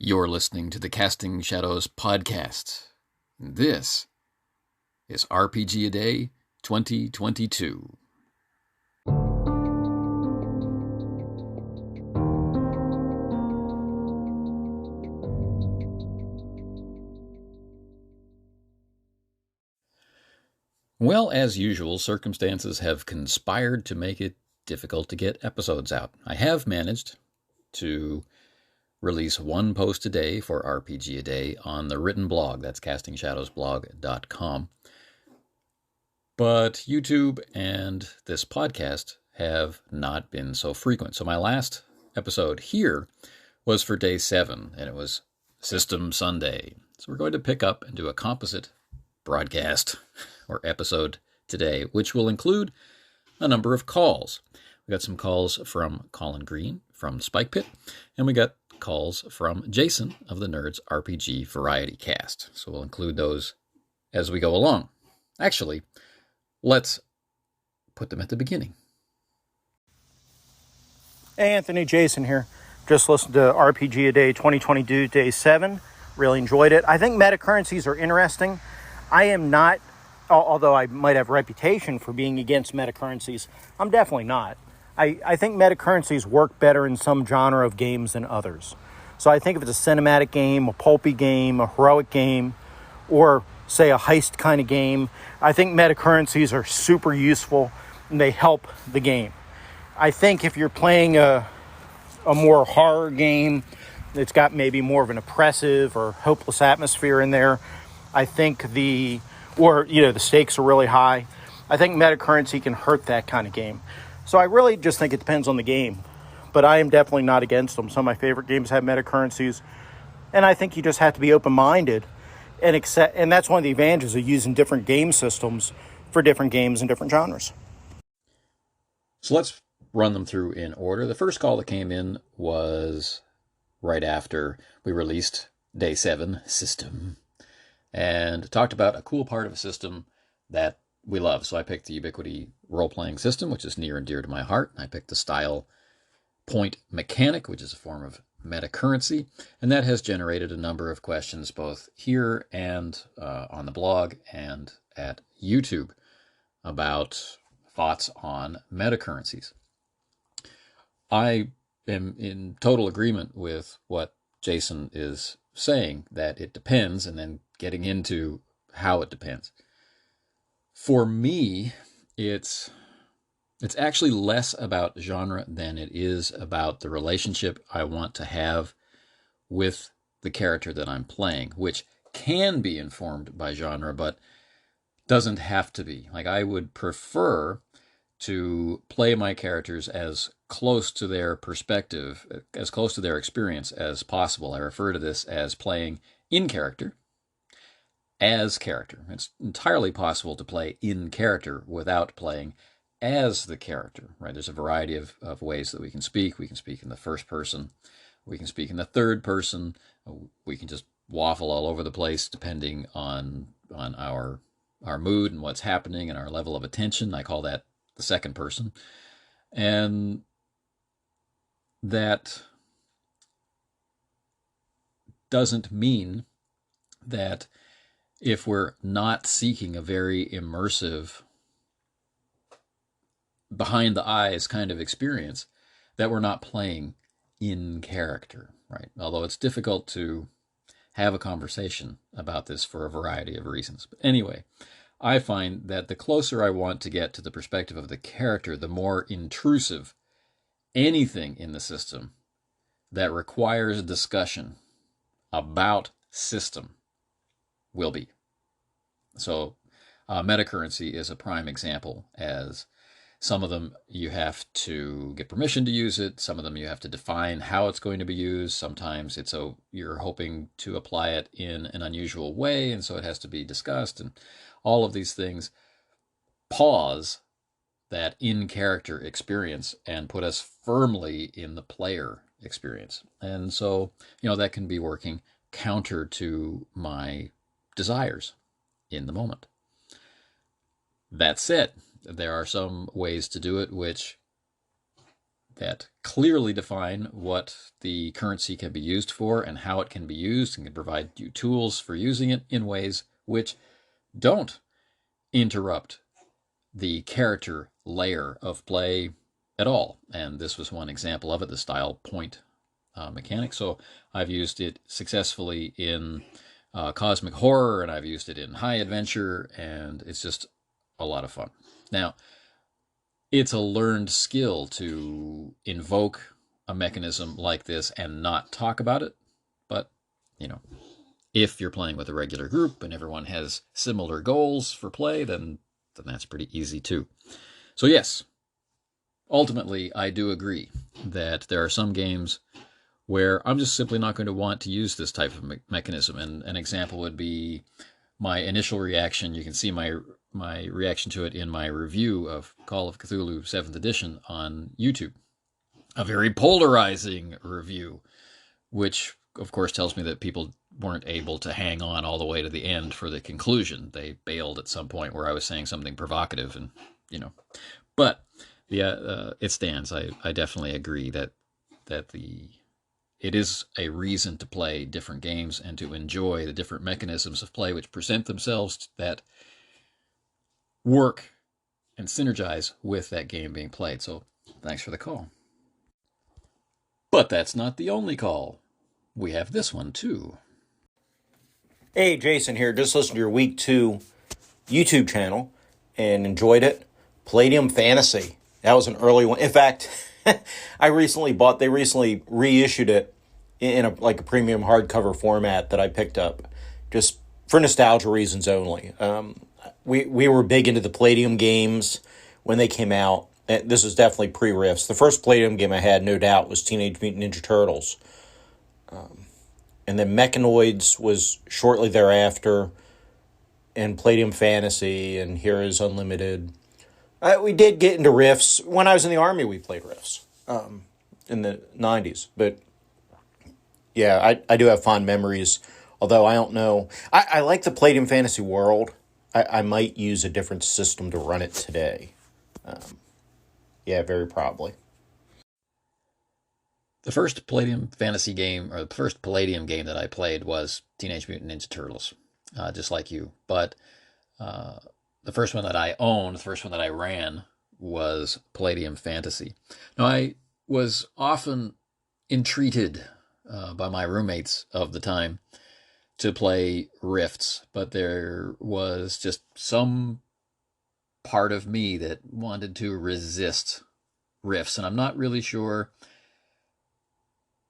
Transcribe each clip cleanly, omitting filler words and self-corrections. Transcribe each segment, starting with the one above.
You're listening to the Casting Shadows podcast. This is RPG A Day 2022. Well, as usual, circumstances have conspired to make it difficult to get episodes out. I have managed to release one post a day for RPG A Day on the written blog. That's castingshadowsblog.com. But YouTube and this podcast have not been so frequent. So my last episode here was for day 7, and it was System Sunday. So we're going to pick up and do a composite broadcast or episode today, which will include a number of calls. We got some calls from Colin Green from Spike Pit, and we got calls from Jason of the Nerds RPG Variety Cast. So we'll include those as we go along. Actually, let's put them at the beginning. Hey Anthony, Jason here. Just listened to RPG A Day 2022, Day 7. Really enjoyed it. I think metacurrencies are interesting. I am not, although I might have a reputation for being against metacurrencies, I'm definitely not. I think metacurrencies work better in some genre of games than others. So I think if it's a cinematic game, a pulpy game, a heroic game, or say a heist kind of game, I think metacurrencies are super useful and they help the game. I think if you're playing a more horror game that's got maybe more of an oppressive or hopeless atmosphere in there, I think the stakes are really high. I think metacurrency can hurt that kind of game. So I really just think it depends on the game. But I am definitely not against them. Some of my favorite games have metacurrencies. And I think you just have to be open-minded and accept. And that's one of the advantages of using different game systems for different games and different genres. So let's run them through in order. The first call that came in was right after we released Day 7 System and talked about a cool part of a system that we love. So I picked the Ubiquity role-playing system, which is near and dear to my heart. I picked the style point mechanic, which is a form of metacurrency, and that has generated a number of questions both here and on the blog and at YouTube about thoughts on metacurrencies. I am in total agreement with what Jason is saying, that it depends, and then getting into how it depends. For me, it's actually less about genre than it is about the relationship I want to have with the character that I'm playing, which can be informed by genre, but doesn't have to be. Like, I would prefer to play my characters as close to their perspective, as close to their experience as possible. I refer to this as playing in character, as character. It's entirely possible to play in character without playing as the character, right? There's a variety of ways that we can speak. We can speak in the first person. We can speak in the third person. We can just waffle all over the place depending on our mood and what's happening and our level of attention. I call that the second person. And that doesn't mean that if we're not seeking a very immersive, behind the eyes kind of experience, that we're not playing in character, right? Although it's difficult to have a conversation about this for a variety of reasons. But anyway, I find that the closer I want to get to the perspective of the character, the more intrusive anything in the system that requires discussion about system will be. So metacurrency is a prime example, as some of them you have to get permission to use it. Some of them you have to define how it's going to be used. Sometimes you're hoping to apply it in an unusual way, and so it has to be discussed. And all of these things pause that in-character experience and put us firmly in the player experience. And so, that can be working counter to my desires in the moment. That said, there are some ways to do it which that clearly define what the currency can be used for and how it can be used, and can provide you tools for using it in ways which don't interrupt the character layer of play at all. And this was one example of it, the style point mechanic. So I've used it successfully in Cosmic Horror, and I've used it in High Adventure, and it's just a lot of fun. Now, it's a learned skill to invoke a mechanism like this and not talk about it. But, you know, if you're playing with a regular group and everyone has similar goals for play, then that's pretty easy too. So yes, ultimately, I do agree that there are some games where I'm just simply not going to want to use this type of mechanism. And an example would be my initial reaction. You can see my reaction to it in my review of Call of Cthulhu 7th Edition on YouTube. A very polarizing review, which of course tells me that people weren't able to hang on all the way to the end for the conclusion. They bailed at some point where I was saying something provocative, and but it stands. I definitely agree that it is a reason to play different games and to enjoy the different mechanisms of play which present themselves that work and synergize with that game being played. So thanks for the call. But that's not the only call. We have this one too. Hey, Jason here. Just listened to your week 2 YouTube channel and enjoyed it. Palladium Fantasy. That was an early one. In fact, they recently reissued it in a premium hardcover format that I picked up just for nostalgia reasons only. We were big into the Palladium games when they came out. This is definitely pre-Rifts. The first Palladium game I had, no doubt, was Teenage Mutant Ninja Turtles. And then Mechanoids was shortly thereafter, and Palladium Fantasy, and Heroes Unlimited. We did get into Rifts. When I was in the Army, we played Rifts in the 90s. But, yeah, I do have fond memories, although I don't know. I like the Palladium Fantasy world. I might use a different system to run it today. Yeah, very probably. The first Palladium Fantasy game, or the first Palladium game that I played was Teenage Mutant Ninja Turtles, just like you. But the first one that I owned, the first one that I ran, was Palladium Fantasy. Now, I was often entreated by my roommates of the time to play Rifts, but there was just some part of me that wanted to resist Rifts, and I'm not really sure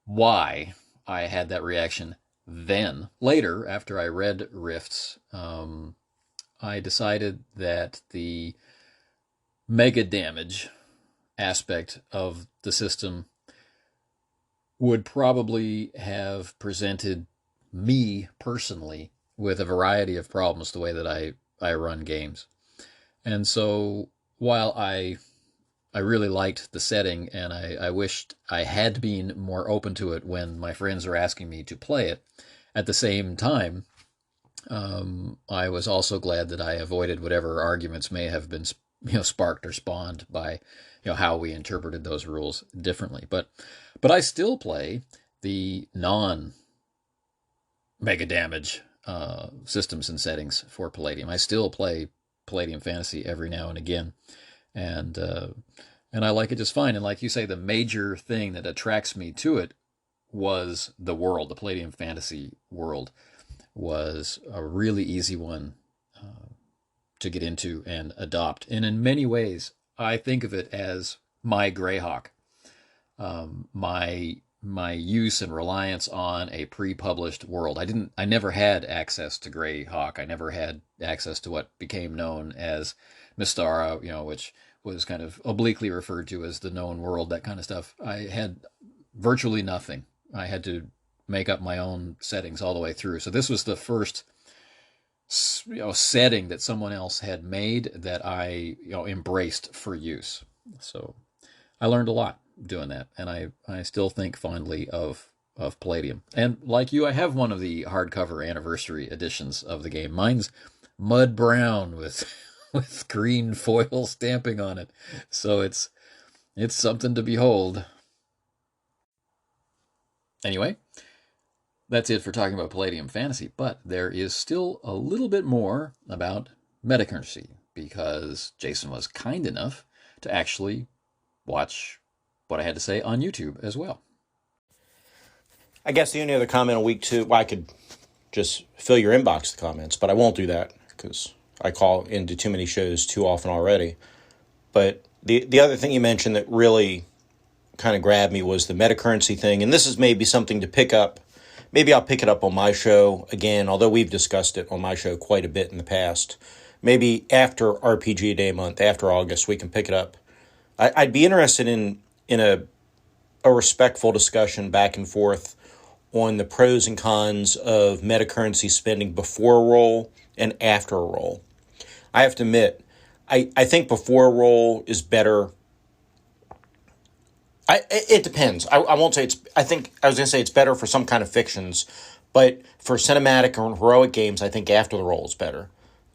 why I had that reaction then. Later, after I read Rifts, I decided that the mega damage aspect of the system would probably have presented me personally with a variety of problems the way that I run games. And so while I really liked the setting, and I wished I had been more open to it when my friends were asking me to play it, at the same time, I was also glad that I avoided whatever arguments may have been sparked or spawned by how we interpreted those rules differently. But I still play the non mega damage systems and settings for Palladium. I still play Palladium Fantasy every now and again, and I like it just fine. And like you say, the major thing that attracts me to it was the world. The Palladium Fantasy world was a really easy one to get into and adopt. And in many ways, I think of it as my Greyhawk. My use and reliance on a pre-published world. I never had access to Greyhawk. I never had access to what became known as Mystara, which was kind of obliquely referred to as the known world, that kind of stuff. I had virtually nothing. I had to make up my own settings all the way through. So this was the first setting that someone else had made that I embraced for use. So I learned a lot doing that, and I still think fondly of Palladium. And like you, I have one of the hardcover anniversary editions of the game. Mine's mud brown with green foil stamping on it, so it's It's something to behold. Anyway, that's it for talking about Palladium Fantasy, but there is still a little bit more about Metacurrency because Jason was kind enough to actually watch what I had to say on YouTube as well. I guess the only other comment on week 2, well, I could just fill your inbox with comments, but I won't do that because I call into too many shows too often already. But the other thing you mentioned that really kind of grabbed me was the Metacurrency thing, and this is maybe something to pick up. Maybe I'll pick it up on my show again, although we've discussed it on my show quite a bit in the past. Maybe after RPG Day month, after August, we can pick it up. I'd be interested in a respectful discussion back and forth on the pros and cons of Metacurrency spending before a roll and after a roll. I have to admit, I think before a roll is better. It depends. I won't say it's. I was going to say it's better for some kind of fictions, but for cinematic or heroic games, I think after the roll is better.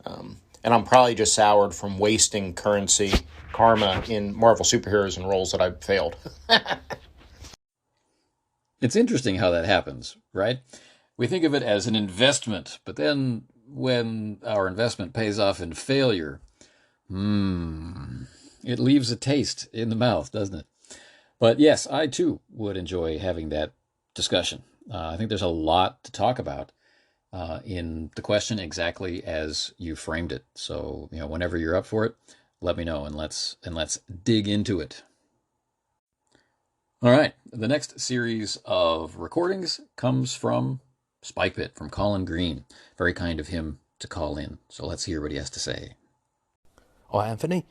And I'm probably just soured from wasting karma in Marvel superheroes and roles that I've failed. It's interesting how that happens, right? We think of it as an investment, but then when our investment pays off in failure, it leaves a taste in the mouth, doesn't it? But yes, I too would enjoy having that discussion. I think there's a lot to talk about in the question exactly as you framed it. So, whenever you're up for it, let me know and let's dig into it. All right, the next series of recordings comes from Spikebit, from Colin Green. Very kind of him to call in. So let's hear what he has to say. Hi, Anthony.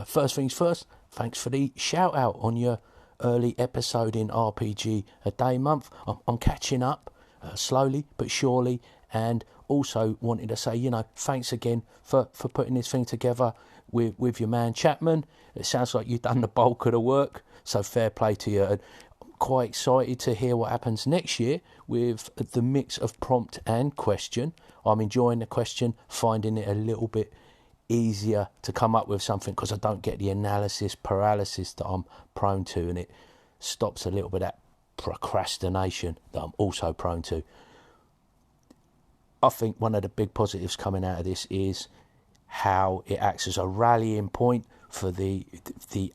First things first, thanks for the shout out on your early episode in RPG A Day month. I'm catching up slowly but surely, and also wanted to say, thanks again for putting this thing together with your man Chapman. It sounds like you've done the bulk of the work, so fair play to you. And I'm quite excited to hear what happens next year with the mix of prompt and question. I'm enjoying the question, finding it a little bit easier to come up with something because I don't get the analysis paralysis that I'm prone to, and it stops a little bit of that procrastination that I'm also prone to. I think one of the big positives coming out of this is how it acts as a rallying point for the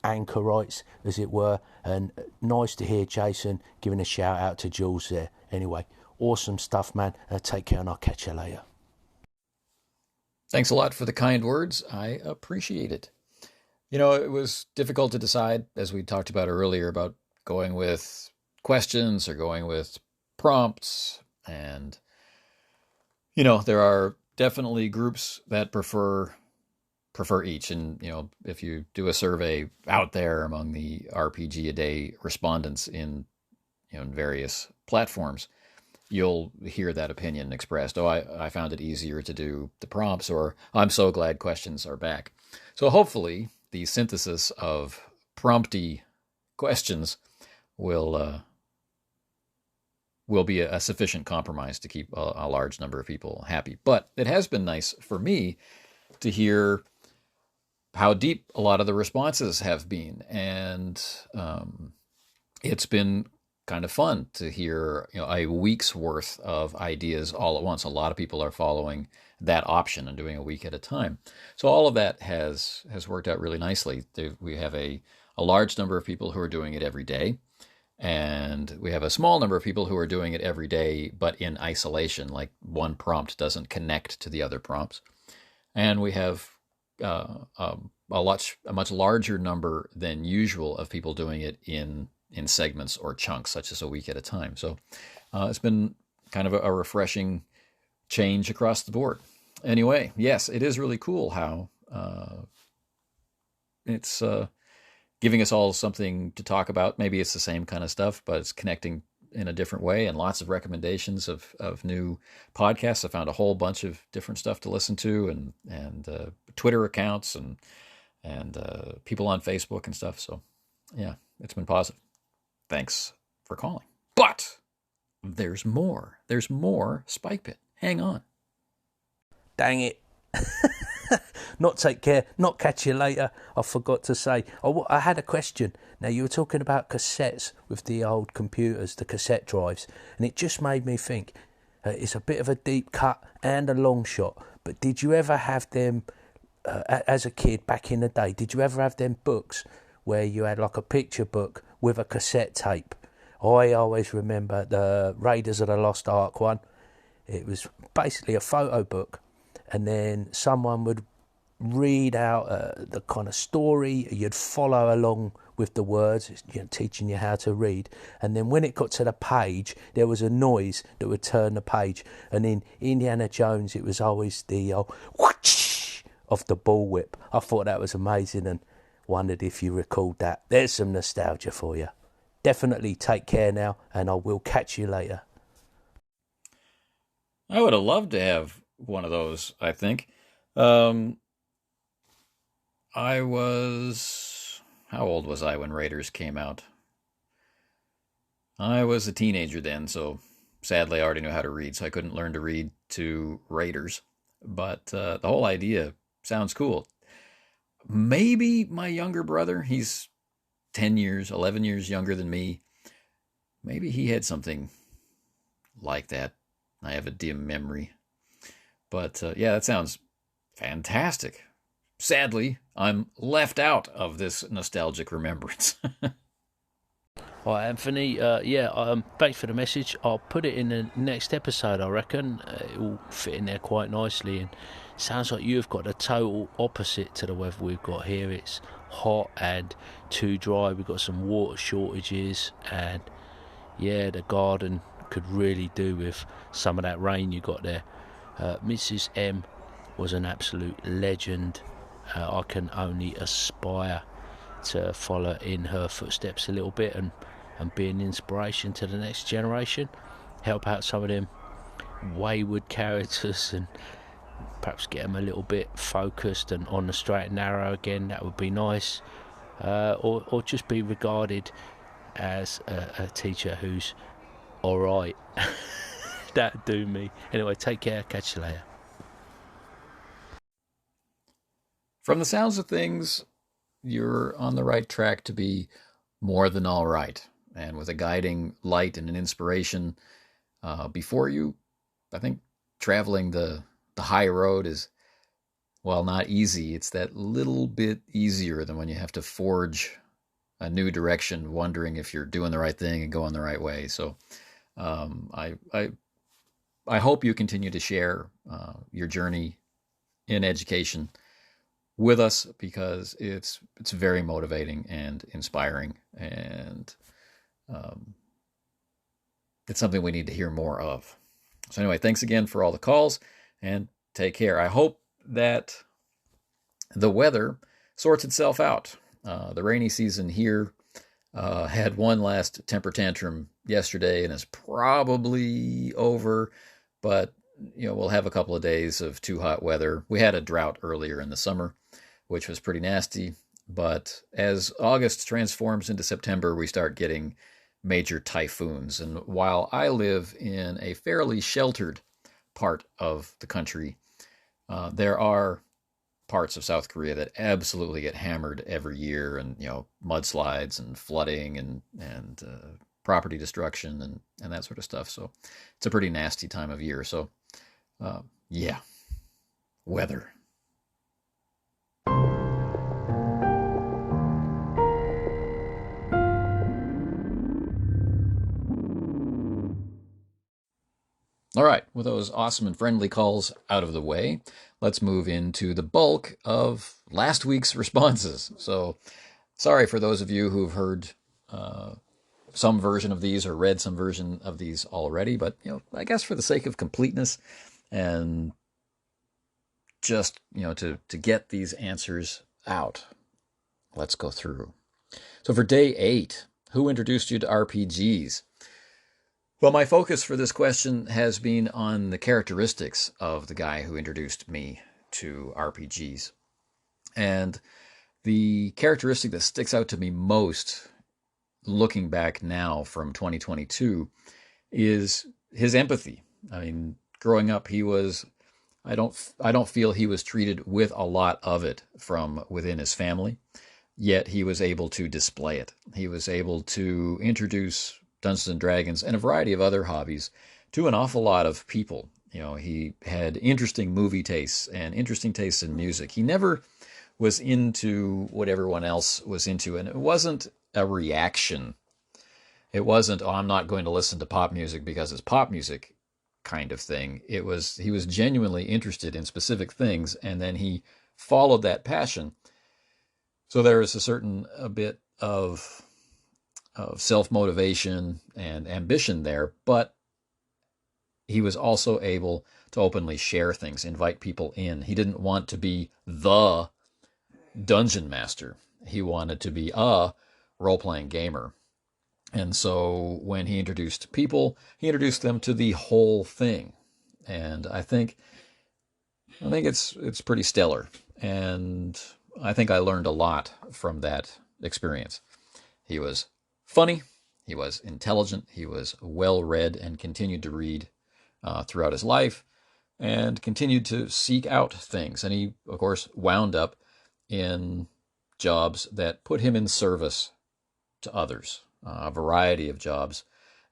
anchorites, as it were, and nice to hear Jason giving a shout out to Jules there. Anyway, awesome stuff, man. Take care, and I'll catch you later. Thanks a lot for the kind words. I appreciate it. It was difficult to decide, as we talked about earlier, about going with questions or going with prompts. And, there are definitely groups that prefer each. And, if you do a survey out there among the RPG A Day respondents in various platforms, you'll hear that opinion expressed. Oh, I found it easier to do the prompts, or I'm so glad questions are back. So hopefully the synthesis of prompty questions will be a sufficient compromise to keep a large number of people happy. But it has been nice for me to hear how deep a lot of the responses have been. And it's been kind of fun to hear a week's worth of ideas all at once. A lot of people are following that option and doing a week at a time. So all of that has worked out really nicely. We have a large number of people who are doing it every day, and we have a small number of people who are doing it every day but in isolation, like one prompt doesn't connect to the other prompts. And we have a much larger number than usual of people doing it in segments or chunks, such as a week at a time. So it's been kind of a refreshing change across the board. Anyway, yes, it is really cool how it's giving us all something to talk about. Maybe it's the same kind of stuff, but it's connecting in a different way, and lots of recommendations of new podcasts. I found a whole bunch of different stuff to listen to, and Twitter accounts and people on Facebook and stuff. So yeah, it's been positive. Thanks for calling. But there's more. There's more Spikebit. Hang on. Dang it. Not take care, not catch you later. I forgot to say. I had a question. Now, you were talking about cassettes with the old computers, the cassette drives, and it just made me think, it's a bit of a deep cut and a long shot, but did you ever have them, as a kid back in the day, did you ever have them books where you had like a picture book with a cassette tape? I always remember the Raiders of the Lost Ark one. It was basically a photo book, and then someone would read out the kind of story. You'd follow along with the words, teaching you how to read. And then when it got to the page, there was a noise that would turn the page. And in Indiana Jones, it was always the whoosh of the bullwhip. I thought that was amazing and wondered if you recalled that. There's some nostalgia for you. Definitely take care now, and I will catch you later. I would have loved to have one of those, I think. How old was I when Raiders came out? I was a teenager then, so sadly I already knew how to read, so I couldn't learn to read to Raiders. But the whole idea sounds cool. Maybe my younger brother, he's 10 years, 11 years younger than me. Maybe he had something like that. I have a dim memory. But yeah, that sounds fantastic. Sadly, I'm left out of this nostalgic remembrance. Hi, Anthony. Thanks for the message. I'll put it in the next episode, I reckon. It will fit in there quite nicely. And sounds like you've got the total opposite to the weather we've got here. It's hot and too dry. We've got some water shortages. And, yeah, the garden could really do with some of that rain you got there. Mrs. M was an absolute legend. I can only aspire to follow in her footsteps a little bit and be an inspiration to the next generation. Help out some of them wayward characters and perhaps get them a little bit focused and on the straight and narrow again. That would be nice. Or just be regarded as a teacher who's alright. That'd do me. Anyway, take care. Catch you later. From the sounds of things, you're on the right track to be more than all right. And with a guiding light and an inspiration before you, I think traveling the high road is, well, not easy. It's that little bit easier than when you have to forge a new direction, wondering if you're doing the right thing and going the right way. So I hope you continue to share your journey in education with us, because it's very motivating and inspiring, and it's something we need to hear more of. So anyway, thanks again for all the calls, and take care. I hope that the weather sorts itself out. The rainy season here had one last temper tantrum yesterday and is probably over, but we'll have a couple of days of too hot weather. We had a drought earlier in the summer, which was pretty nasty. But as August transforms into September, we start getting major typhoons. And while I live in a fairly sheltered part of the country, there are parts of South Korea that absolutely get hammered every year, and mudslides and flooding and property destruction and that sort of stuff. So it's a pretty nasty time of year. So yeah, weather. All right, with those awesome and friendly calls out of the way, let's move into the bulk of last week's responses. So sorry for those of you who've heard some version of these or read some version of these already, but I guess for the sake of completeness and just to get these answers out, let's go through. So for day 8, who introduced you to RPGs? Well, my focus for this question has been on the characteristics of the guy who introduced me to RPGs. And the characteristic that sticks out to me most, looking back now from 2022, is his empathy. I mean, growing up, he was I don't feel he was treated with a lot of it from within his family, yet he was able to display it. He was able to introduce Dungeons and Dragons and a variety of other hobbies to an awful lot of people. He had interesting movie tastes and interesting tastes in music. He never was into what everyone else was into, and it wasn't a reaction. It wasn't, oh, I'm not going to listen to pop music because it's pop music kind of thing. It was he was genuinely interested in specific things, and then he followed that passion. So there is a bit of self motivation and ambition there, but he was also able to openly share things, invite people in. He didn't want to be the dungeon master. He wanted to be a role playing gamer. And so when he introduced people, he introduced them to the whole thing. And I think it's pretty stellar. And I think I learned a lot from that experience. He was funny, he was intelligent, he was well read and continued to read throughout his life and continued to seek out things. And he, of course, wound up in jobs that put him in service to others, a variety of jobs,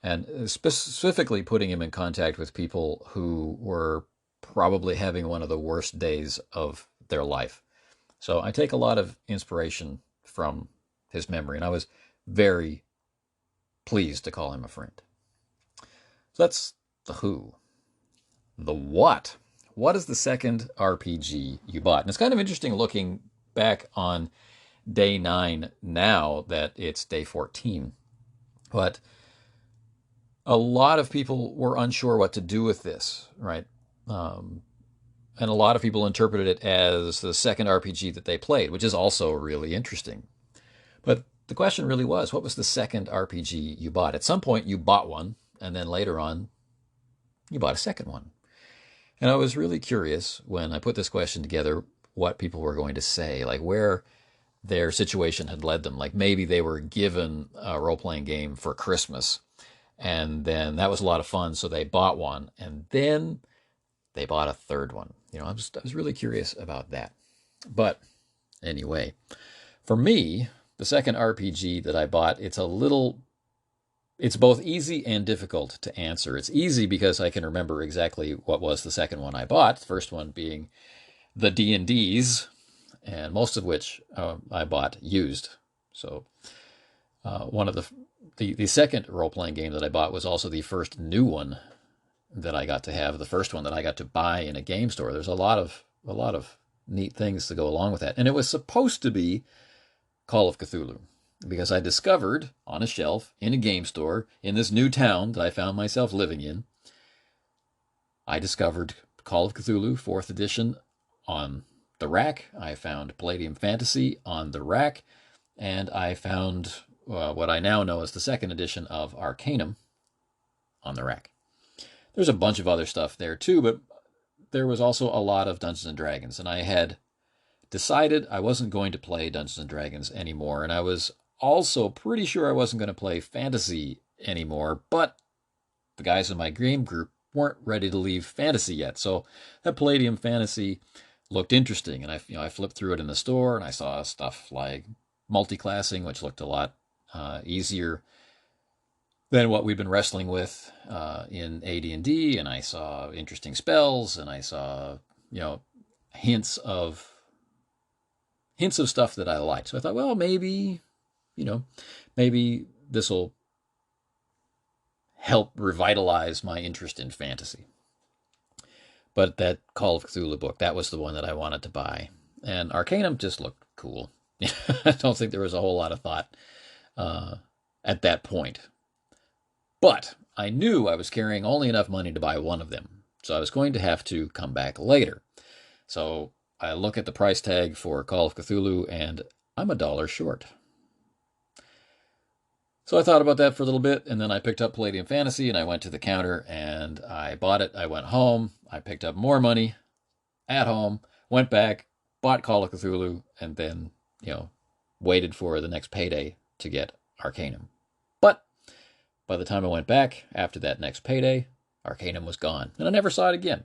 and specifically putting him in contact with people who were probably having one of the worst days of their life. So I take a lot of inspiration from his memory, and I was very pleased to call him a friend. So that's the who. The what. What is the second RPG you bought? And it's kind of interesting looking back on day 9 now that it's day 14. But a lot of people were unsure what to do with this, right? And a lot of people interpreted it as the second RPG that they played, which is also really interesting. But the question really was, what was the second RPG you bought? At some point, you bought one, and then later on, you bought a second one. And I was really curious when I put this question together what people were going to say, like where their situation had led them. Like maybe they were given a role playing game for Christmas, and then that was a lot of fun, so they bought one, and then they bought a third one. I was really curious about that. But anyway, for me, the second RPG that I bought, it's both easy and difficult to answer. It's easy because I can remember exactly what was the second one I bought, the first one being the D&Ds, and most of which I bought used. So one of the second role-playing game that I bought was also the first new one that I got to have, the first one that I got to buy in a game store. There's a lot of neat things to go along with that. And it was supposed to be Call of Cthulhu, because I discovered on a shelf in a game store in this new town that I found myself living in, I discovered Call of Cthulhu 4th edition on the rack. I found Palladium Fantasy on the rack, and I found what I now know as the 2nd edition of Arcanum on the rack. There's a bunch of other stuff there too, but there was also a lot of Dungeons and Dragons, and I had decided I wasn't going to play Dungeons and Dragons anymore, and I was also pretty sure I wasn't going to play fantasy anymore, but the guys in my game group weren't ready to leave fantasy yet. So that Palladium Fantasy looked interesting, and I flipped through it in the store, and I saw stuff like multiclassing, which looked a lot easier than what we've been wrestling with in AD&D, and I saw interesting spells, and I saw hints of stuff that I liked. So I thought, well, maybe this will help revitalize my interest in fantasy. But that Call of Cthulhu book, that was the one that I wanted to buy. And Arcanum just looked cool. I don't think there was a whole lot of thought at that point. But I knew I was carrying only enough money to buy one of them. So I was going to have to come back later. So I look at the price tag for Call of Cthulhu, and I'm $1 short. So I thought about that for a little bit, and then I picked up Palladium Fantasy, and I went to the counter, and I bought it. I went home. I picked up more money at home, went back, bought Call of Cthulhu, and then, waited for the next payday to get Arcanum. But by the time I went back after that next payday, Arcanum was gone, and I never saw it again.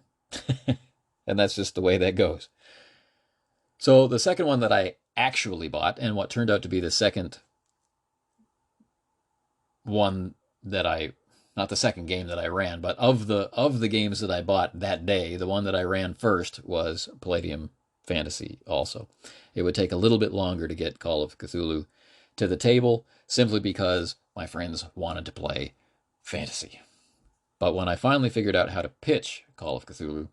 And that's just the way that goes. So the second one that I actually bought, and what turned out to be the second one that I, not the second game that I ran, but of the games that I bought that day, the one that I ran first was Palladium Fantasy also. It would take a little bit longer to get Call of Cthulhu to the table simply because my friends wanted to play fantasy. But when I finally figured out how to pitch Call of Cthulhu,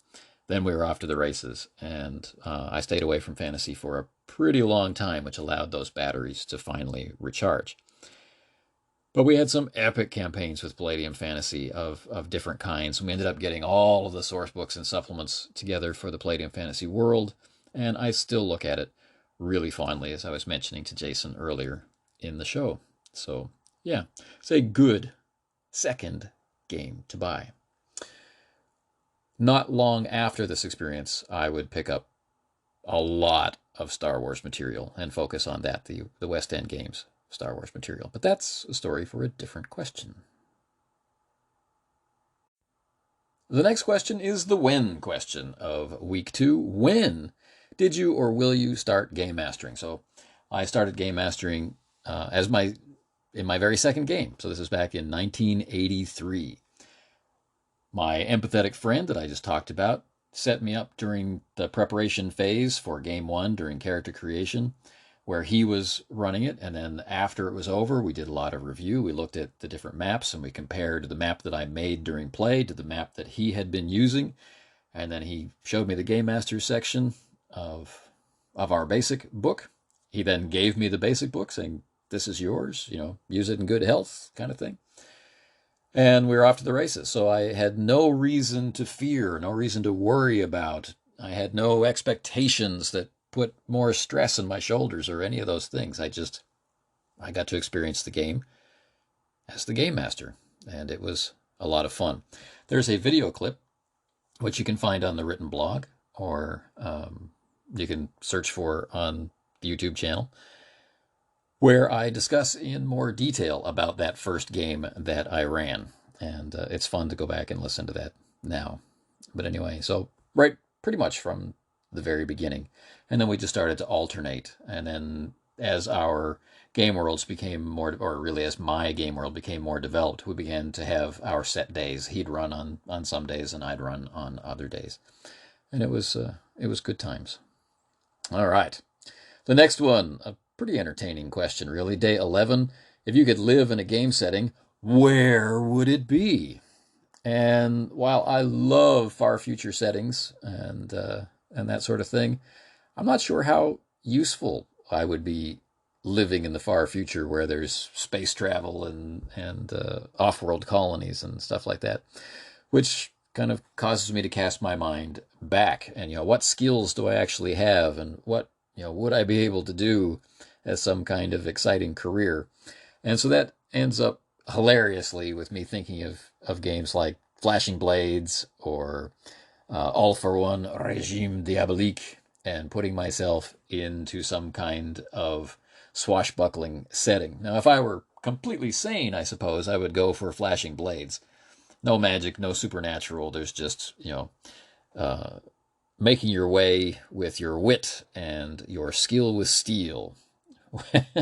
then we were off to the races. And I stayed away from fantasy for a pretty long time, which allowed those batteries to finally recharge. But we had some epic campaigns with Palladium Fantasy of different kinds. We ended up getting all of the source books and supplements together for the Palladium Fantasy world, and I still look at it really fondly, as I was mentioning to Jason earlier in the show. So, yeah, it's a good second game to buy. Not long after this experience, I would pick up a lot of Star Wars material and focus on that, the West End games Star Wars material. But that's a story for a different question. The next question is the when question of week 2. When did you or will you start game mastering? So I started game mastering in my very second game. So this is back in 1983. My empathetic friend that I just talked about set me up during the preparation phase for game 1 during character creation, where he was running it. And then after it was over, we did a lot of review. We looked at the different maps and we compared the map that I made during play to the map that he had been using. And then he showed me the Game Master section of our basic book. He then gave me the basic book saying, this is yours, use it in good health kind of thing. And we were off to the races. So I had no reason to fear, no reason to worry about. I had no expectations that put more stress on my shoulders or any of those things. I got to experience the game as the game master, and it was a lot of fun. There's a video clip, which you can find on the written blog, or you can search for on the YouTube channel, where I discuss in more detail about that first game that I ran. And it's fun to go back and listen to that now. But anyway, so right pretty much from the very beginning. And then we just started to alternate. And then as our game worlds became more, or really as my game world became more developed, we began to have our set days. He'd run on some days and I'd run on other days. And it was good times. All right. The next one, a pretty entertaining question, really. Day 11, if you could live in a game setting, where would it be? And while I love far future settings and that sort of thing, I'm not sure how useful I would be living in the far future where there's space travel and off-world colonies and stuff like that, which kind of causes me to cast my mind back and, what skills do I actually have and what, would I be able to do as some kind of exciting career? And so that ends up hilariously with me thinking of games like Flashing Blades or All for One Regime Diabolique, and putting myself into some kind of swashbuckling setting. Now, if I were completely sane, I suppose I would go for Flashing Blades. No magic, no supernatural. There's just, making your way with your wit and your skill with steel.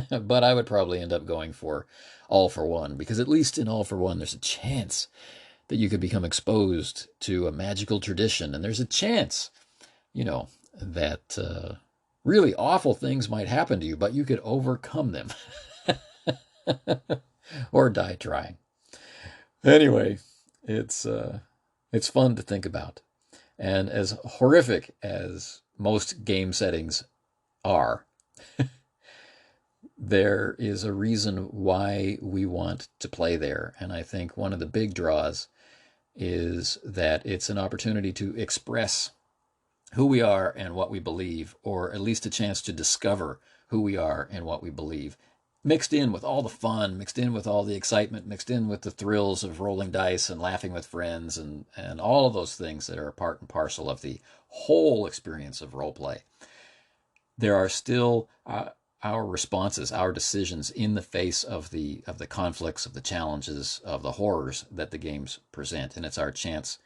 But I would probably end up going for All for One, because at least in All for One, there's a chance that you could become exposed to a magical tradition, and there's a chance, that really awful things might happen to you, but you could overcome them or die trying. Anyway, it's fun to think about. And as horrific as most game settings are, there is a reason why we want to play there. And I think one of the big draws is that it's an opportunity to express who we are and what we believe, or at least a chance to discover who we are and what we believe, mixed in with all the fun, mixed in with all the excitement, mixed in with the thrills of rolling dice and laughing with friends and all of those things that are a part and parcel of the whole experience of role play. There are still our responses, our decisions in the face of the conflicts, of the challenges, of the horrors that the games present. And it's our chance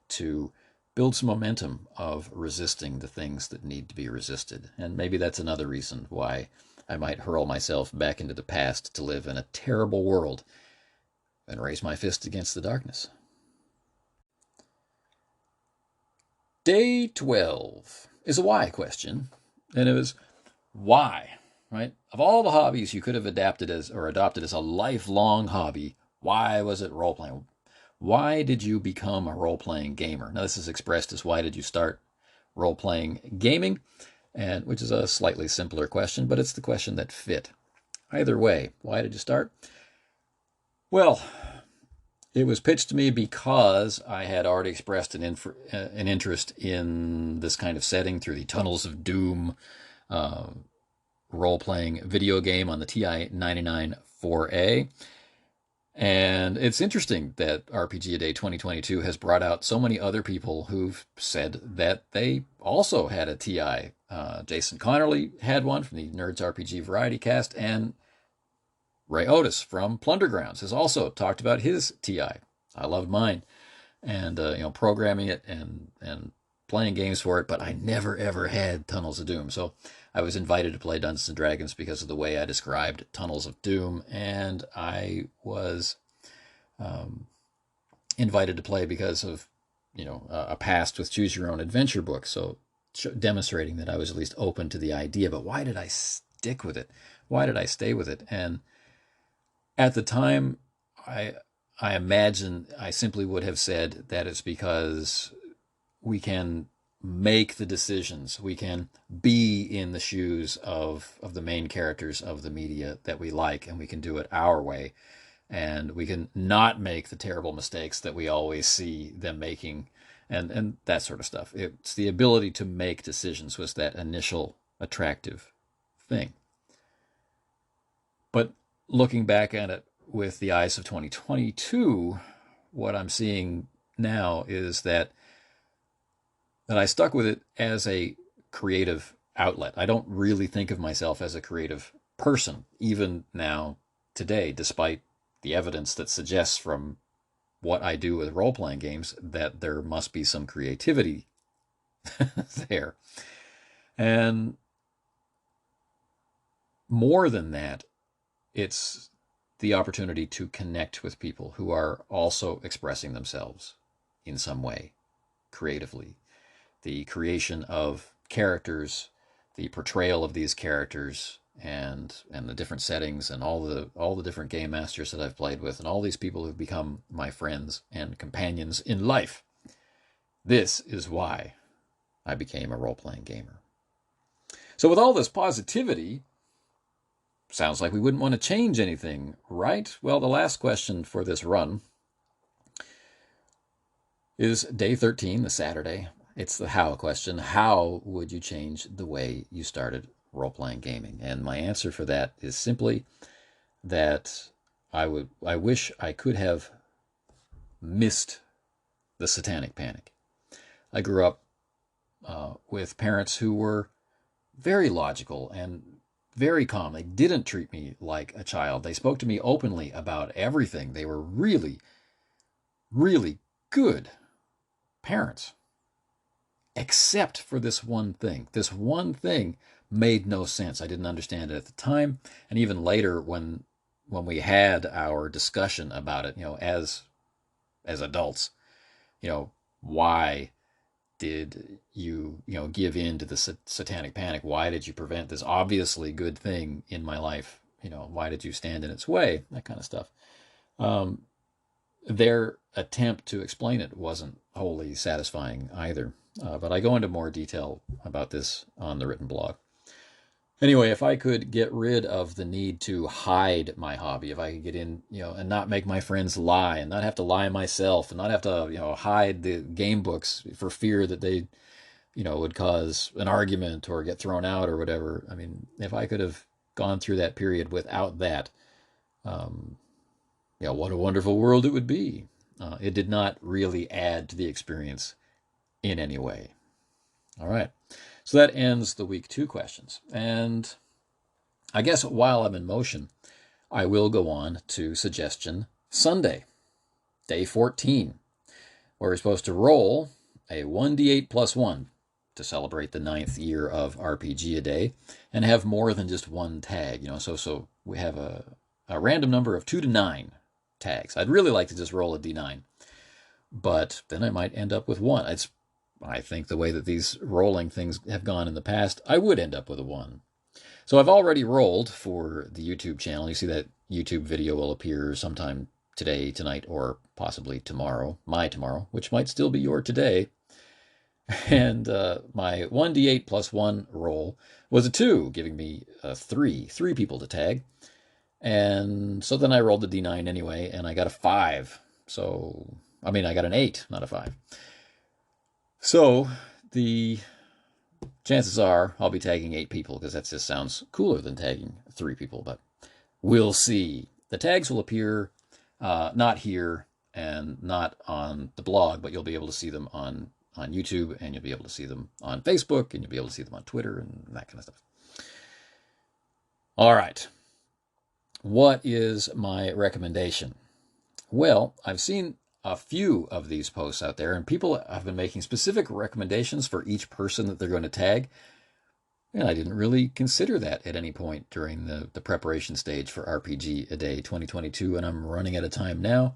to build some momentum of resisting the things that need to be resisted. And maybe that's another reason why I might hurl myself back into the past to live in a terrible world and raise my fist against the darkness. Day 12 is a why question, and it was why, right? Of all the hobbies you could have adopted as a lifelong hobby, why was it role-playing? Why did you become a role-playing gamer? Now, this is expressed as why did you start role-playing gaming, and which is a slightly simpler question, but it's the question that fit. Either way, why did you start? Well, it was pitched to me because I had already expressed an interest in this kind of setting through the Tunnels of Doom role-playing video game on the TI-99 4A. And it's interesting that RPG A Day 2022 has brought out so many other people who've said that they also had a TI. Jason Connerly had one from the Nerds RPG Variety Cast, and Ray Otis from Plundergrounds has also talked about his TI. I loved mine, and programming it and playing games for it, but I never ever had Tunnels of Doom. So I was invited to play Dungeons and Dragons because of the way I described Tunnels of Doom, and I was invited to play because of a past with Choose Your Own Adventure books. So demonstrating that I was at least open to the idea. But why did I stick with it? Why did I stay with it? And at the time, I imagine I simply would have said that it's because we can make the decisions. We can be in the shoes of the main characters of the media that we like, and we can do it our way. And we can not make the terrible mistakes that we always see them making, and that sort of stuff. It's the ability to make decisions was that initial attractive thing. But looking back at it with the eyes of 2022, what I'm seeing now is that I stuck with it as a creative outlet. I don't really think of myself as a creative person, even now, today, despite the evidence that suggests from what I do with role-playing games that there must be some creativity there. And more than that, it's the opportunity to connect with people who are also expressing themselves in some way creatively. The creation of characters, the portrayal of these characters, and the different settings, and all the different game masters that I've played with, and all these people who've become my friends and companions in life. This is why I became a role-playing gamer. So with all this positivity, sounds like we wouldn't want to change anything, right? Well, the last question for this run is day 13, the Saturday. It's the how question. How would you change the way you started role-playing gaming? And my answer for that is simply that I wish I could have missed the Satanic Panic. I grew up with parents who were very logical and very calm. They didn't treat me like a child. They spoke to me openly about everything. They were really, really good parents. Except for this one thing. This one thing made no sense. I didn't understand it at the time, and even later when we had our discussion about it, as adults, why did you give in to the Satanic Panic? Why did you prevent this obviously good thing in my life? Why did you stand in its way? That kind of stuff. Their attempt to explain it wasn't wholly satisfying either. But I go into more detail about this on the written blog. Anyway, if I could get rid of the need to hide my hobby, if I could get in, and not make my friends lie, and not have to lie myself, and not have to, hide the game books for fear that they, would cause an argument or get thrown out or whatever. I mean, if I could have gone through that period without that, what a wonderful world it would be. It did not really add to the experience in any way. All right. So that ends the week 2 questions. And I guess while I'm in motion, I will go on to Suggestion Sunday, day 14, where we're supposed to roll a 1d8 plus 1 to celebrate the 9th year of RPG a Day, and have more than just one tag. So we have a random number of 2 to 9 tags. I'd really like to just roll a d9, but then I might end up with 1. I think the way that these rolling things have gone in the past, I would end up with a 1. So I've already rolled for the YouTube channel. You see that YouTube video will appear sometime today, tonight, or possibly tomorrow, my tomorrow, which might still be your today. And my 1d8 plus 1 roll was a 2, giving me a 3 people to tag. And so then I rolled the d9 anyway, and I got a 5. I got an 8, not a 5. So the chances are I'll be tagging 8 people, because that just sounds cooler than tagging 3 people, but we'll see. The tags will appear not here and not on the blog, but you'll be able to see them on YouTube, and you'll be able to see them on Facebook, and you'll be able to see them on Twitter and that kind of stuff. All right. What is my recommendation? Well, I've seen a few of these posts out there, and people have been making specific recommendations for each person that they're going to tag. And I didn't really consider that at any point during the preparation stage for RPG A Day 2022, and I'm running out of time now.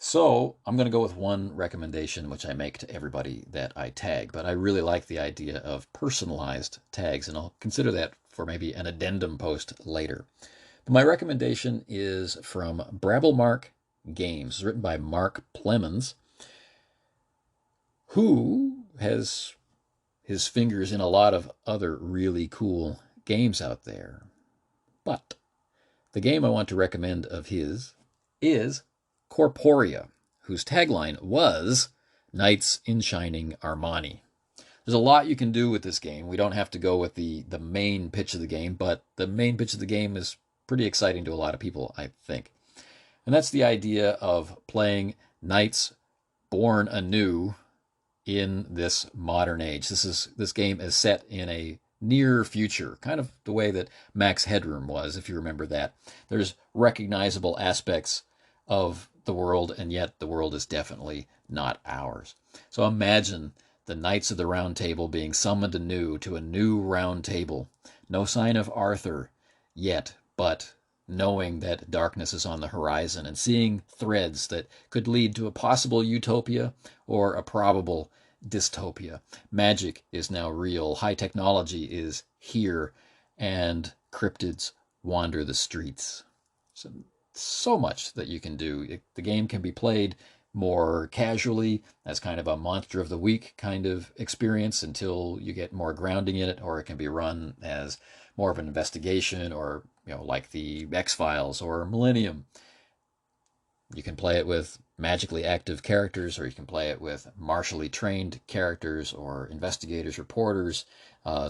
So I'm going to go with one recommendation, which I make to everybody that I tag. But I really like the idea of personalized tags, and I'll consider that for maybe an addendum post later. But my recommendation is from Brabblemark Games. It's written by Mark Plemons, who has his fingers in a lot of other really cool games out there. But the game I want to recommend of his is Corporia, whose tagline was Knights in Shining Armani. There's a lot you can do with this game. We don't have to go with the main pitch of the game, but the main pitch of the game is pretty exciting to a lot of people, I think. And that's the idea of playing knights born anew in this modern age. This game is set in a near future, kind of the way that Max Headroom was, if you remember that. There's recognizable aspects of the world, and yet the world is definitely not ours. So imagine the Knights of the Round Table being summoned anew to a new round table. No sign of Arthur yet, but knowing that darkness is on the horizon and seeing threads that could lead to a possible utopia or a probable dystopia. Magic is now real. High technology is here, and cryptids wander the streets. So much that you can do. The game can be played more casually as kind of a monster of the week kind of experience until you get more grounding in it, or it can be run as more of an investigation, or like the X-Files or Millennium. You can play it with magically active characters, or you can play it with martially trained characters, or investigators, reporters,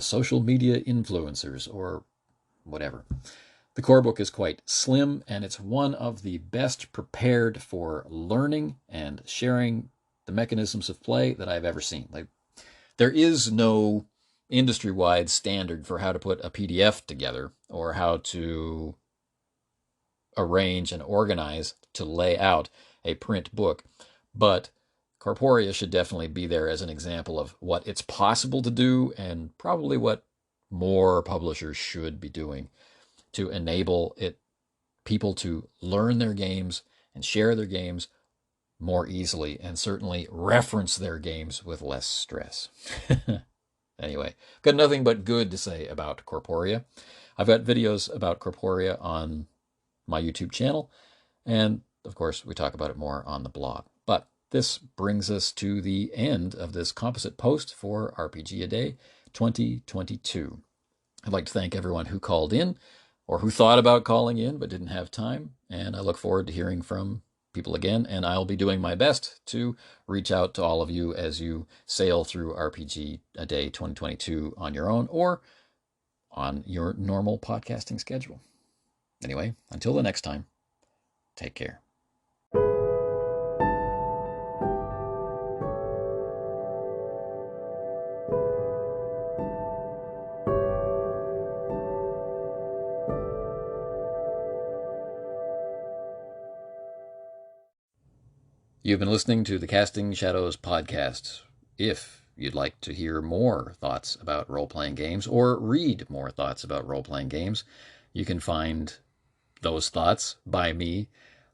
social media influencers, or whatever. The core book is quite slim, and it's one of the best prepared for learning and sharing the mechanisms of play that I've ever seen. There is no industry-wide standard for how to put a PDF together, or how to arrange and organize to lay out a print book. But Corporia should definitely be there as an example of what it's possible to do, and probably what more publishers should be doing to enable people to learn their games and share their games more easily, and certainly reference their games with less stress. Anyway, got nothing but good to say about Corporia. I've got videos about Corporia on my YouTube channel, and of course we talk about it more on the blog. But this brings us to the end of this composite post for RPG A Day 2022. I'd like to thank everyone who called in, or who thought about calling in but didn't have time, and I look forward to hearing from people again, and I'll be doing my best to reach out to all of you as you sail through RPG A Day 2022 on your own, or on your normal podcasting schedule. Anyway, until the next time, take care. You've been listening to the Casting Shadows podcast. if you'd like to hear more thoughts about role-playing games or read more thoughts about role-playing games, you can find those thoughts by me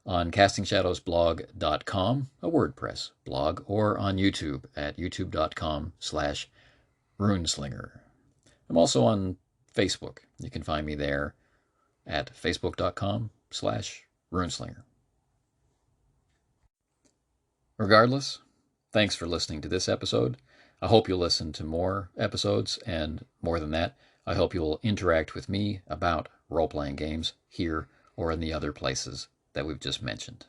on castingshadowsblog.com, a WordPress blog, or on YouTube at youtube.com/runeslinger. I'm also on Facebook. You can find me there at facebook.com/runeslinger. Regardless, thanks for listening to this episode. I hope you'll listen to more episodes, and more than that, I hope you'll interact with me about role-playing games here or in the other places that we've just mentioned.